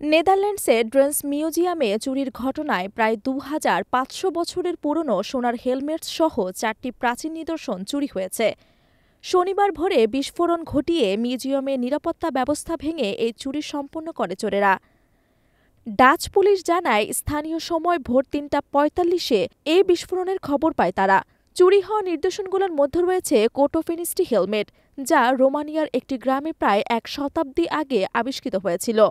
নেদারল্যান্ডসে drains মিউজিয়ামে চুরির ঘটনায় প্রায় ২৫০০ বছরের পুরনো সোনার হেলমেট সহ ৪টি প্রাচীন নিদর্শন চুরি হয়েছে। শনিবার ভোরে বিস্ফোরণ ঘটিয়ে মিউজিয়ামের নিরাপত্তা ব্যবস্থা ভেঙে এই চুরি সম্পন্ন করে চোরেরা। ডাচ পুলিশ জানায়, স্থানীয় সময় ভোর ৩টা ৪৫-এ এই বিস্ফোরণের খবর পায় তারা। চুরি হওয়া নিদর্শনগুলোর মধ্যে রয়েছে কোটোফেনিস্টি হেলমেট, যা রোমানিয়ার একটি গ্রামে প্রায় ১ শতাব্দী আগে আবিষ্কৃত হয়েছিল।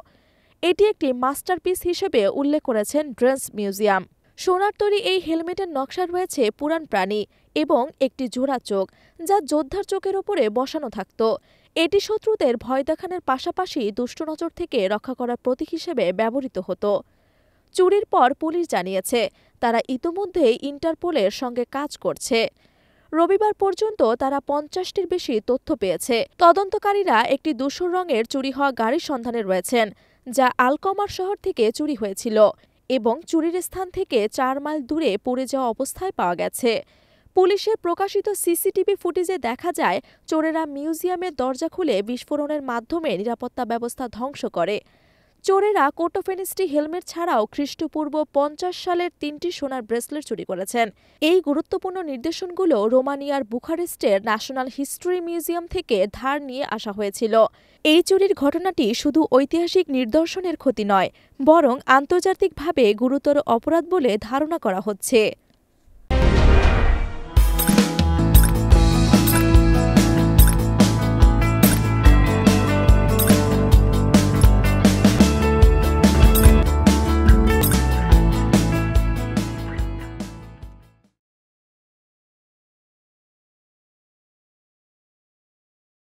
এটি একটি মাস্টারপিস হিসেবে উল্লেখ করেছেন ড্রেন্স মিউজিয়াম। সোনার তৈরি এই হেলমেটের নকশা রয়েছে পুরাণ প্রাণী এবং একটি জোড়া চোখ, যা যোদ্ধার চোখের ওপরে বসানো থাকত। এটি শত্রুদের ভয় দেখানোর পাশাপাশি দুষ্ট নজর থেকে রক্ষা করার প্রতীক হিসেবে ব্যবহৃত হতো। চুরির পর পুলিশ জানিয়েছে, তারা ইতোমধ্যেই ইন্টারপোলের সঙ্গে কাজ করছে। রবিবার পর্যন্ত তারা ৫০টির বেশি তথ্য পেয়েছে। তদন্তকারীরা একটি ধূসর রঙের চুরি হওয়া গাড়ির সন্ধানে রয়েছেন, যা আলকমার শহর থেকে চুরি হয়েছিল এবং চুরির স্থান থেকে ৪ মাইল দূরে পড়ে যাওয়া অবস্থায় পাওয়া গেছে। পুলিশের প্রকাশিত সিসিটিভি ফুটেজে দেখা যায়, চোরেরা মিউজিয়ামের দরজা খুলে বিস্ফোরণের মাধ্যমে নিরাপত্তা ব্যবস্থা ধ্বংস করে। চোরেরা কোটোফেনিস্টি হেলমেট ছাড়াও খ্রিস্টপূর্ব ৫০ সালের ৩টি সোনার ব্রেসলেট চুরি করেছেন। এই গুরুত্বপূর্ণ নিদর্শনগুলো রোমানিয়ার বুখারেস্টের ন্যাশনাল হিস্ট্রি মিউজিয়াম থেকে ধার নিয়ে আসা হয়েছিল। এই চুরির ঘটনাটি শুধু ঐতিহাসিক নিদর্শনের ক্ষতি নয়, বরং আন্তর্জাতিকভাবে গুরুতর অপরাধ বলে ধারণা করা হচ্ছে।